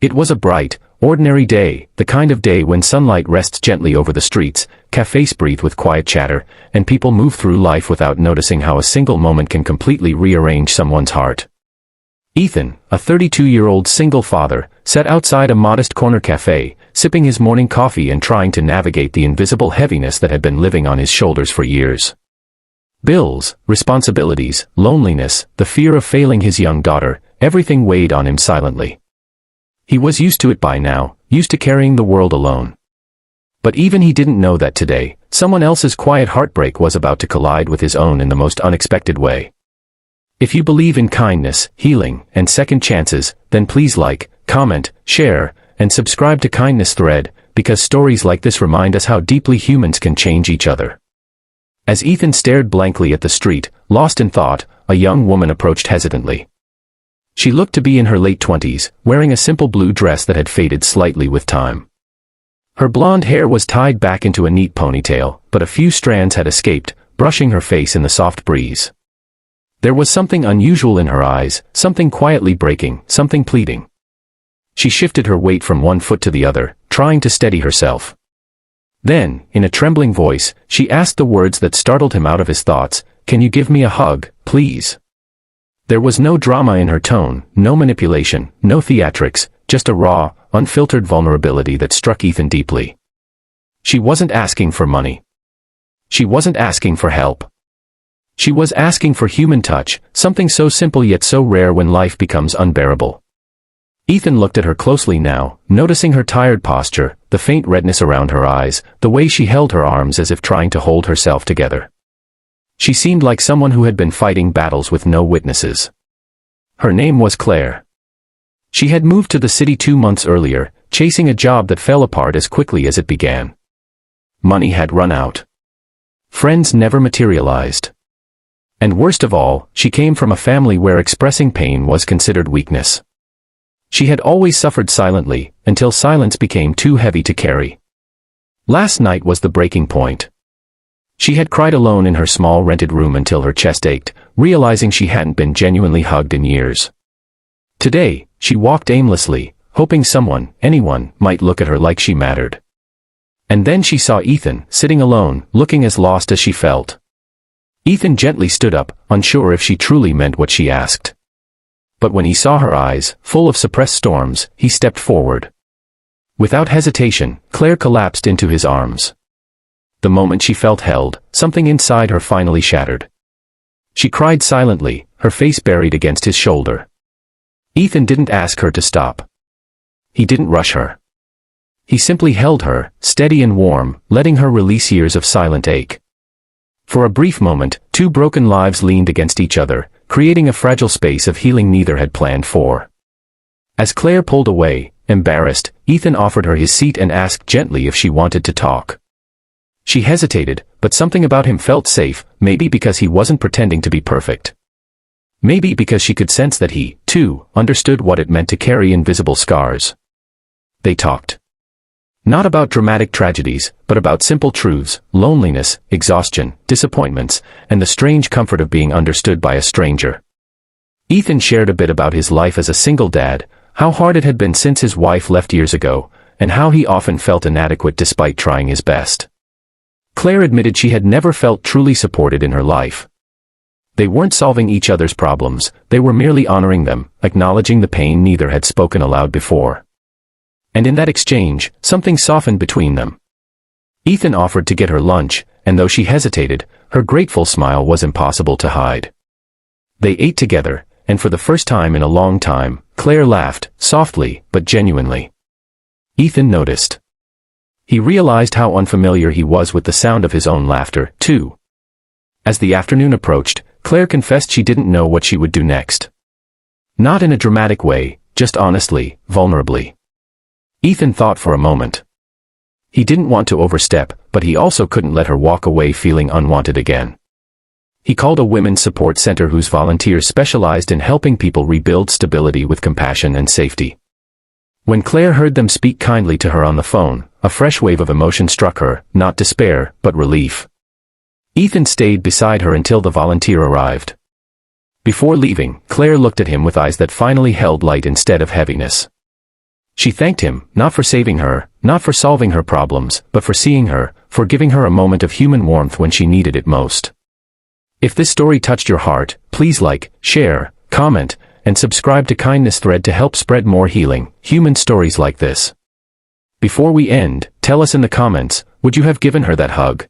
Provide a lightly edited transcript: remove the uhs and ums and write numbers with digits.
It was a bright, ordinary day, the kind of day when sunlight rests gently over the streets, cafes breathe with quiet chatter, and people move through life without noticing how a single moment can completely rearrange someone's heart. Ethan, a 32-year-old single father, sat outside a modest corner cafe, sipping his morning coffee and trying to navigate the invisible heaviness that had been living on his shoulders for years. Bills, responsibilities, loneliness, the fear of failing his young daughter, everything weighed on him silently. He was used to it by now, used to carrying the world alone. But even he didn't know that today, someone else's quiet heartbreak was about to collide with his own in the most unexpected way. If you believe in kindness, healing, and second chances, then please like, comment, share, and subscribe to Kindness Thread, because stories like this remind us how deeply humans can change each other. As Ethan stared blankly at the street, lost in thought, a young woman approached hesitantly. She looked to be in her late 20s, wearing a simple blue dress that had faded slightly with time. Her blonde hair was tied back into a neat ponytail, but a few strands had escaped, brushing her face in the soft breeze. There was something unusual in her eyes, something quietly breaking, something pleading. She shifted her weight from one foot to the other, trying to steady herself. Then, in a trembling voice, she asked the words that startled him out of his thoughts, "Can you give me a hug, please?" There was no drama in her tone, no manipulation, no theatrics, just a raw, unfiltered vulnerability that struck Ethan deeply. She wasn't asking for money. She wasn't asking for help. She was asking for human touch, something so simple yet so rare when life becomes unbearable. Ethan looked at her closely now, noticing her tired posture, the faint redness around her eyes, the way she held her arms as if trying to hold herself together. She seemed like someone who had been fighting battles with no witnesses. Her name was Claire. She had moved to the city 2 months earlier, chasing a job that fell apart as quickly as it began. Money had run out. Friends never materialized. And worst of all, she came from a family where expressing pain was considered weakness. She had always suffered silently, until silence became too heavy to carry. Last night was the breaking point. She had cried alone in her small rented room until her chest ached, realizing she hadn't been genuinely hugged in years. Today, she walked aimlessly, hoping someone, anyone, might look at her like she mattered. And then she saw Ethan, sitting alone, looking as lost as she felt. Ethan gently stood up, unsure if she truly meant what she asked. But when he saw her eyes, full of suppressed storms, he stepped forward. Without hesitation, Claire collapsed into his arms. The moment she felt held, something inside her finally shattered. She cried silently, her face buried against his shoulder. Ethan didn't ask her to stop. He didn't rush her. He simply held her, steady and warm, letting her release years of silent ache. For a brief moment, two broken lives leaned against each other, creating a fragile space of healing neither had planned for. As Claire pulled away, embarrassed, Ethan offered her his seat and asked gently if she wanted to talk. She hesitated, but something about him felt safe, maybe because he wasn't pretending to be perfect. Maybe because she could sense that he, too, understood what it meant to carry invisible scars. They talked. Not about dramatic tragedies, but about simple truths, loneliness, exhaustion, disappointments, and the strange comfort of being understood by a stranger. Ethan shared a bit about his life as a single dad, how hard it had been since his wife left years ago, and how he often felt inadequate despite trying his best. Claire admitted she had never felt truly supported in her life. They weren't solving each other's problems, they were merely honoring them, acknowledging the pain neither had spoken aloud before. And in that exchange, something softened between them. Ethan offered to get her lunch, and though she hesitated, her grateful smile was impossible to hide. They ate together, and for the first time in a long time, Claire laughed, softly, but genuinely. Ethan noticed. He realized how unfamiliar he was with the sound of his own laughter, too. As the afternoon approached, Claire confessed she didn't know what she would do next. Not in a dramatic way, just honestly, vulnerably. Ethan thought for a moment. He didn't want to overstep, but he also couldn't let her walk away feeling unwanted again. He called a women's support center whose volunteers specialized in helping people rebuild stability with compassion and safety. When Claire heard them speak kindly to her on the phone, a fresh wave of emotion struck her, not despair, but relief. Ethan stayed beside her until the volunteer arrived. Before leaving, Claire looked at him with eyes that finally held light instead of heaviness. She thanked him, not for saving her, not for solving her problems, but for seeing her, for giving her a moment of human warmth when she needed it most. If this story touched your heart, please like, share, comment, and subscribe to Kindness Thread to help spread more healing, human stories like this. Before we end, tell us in the comments, would you have given her that hug?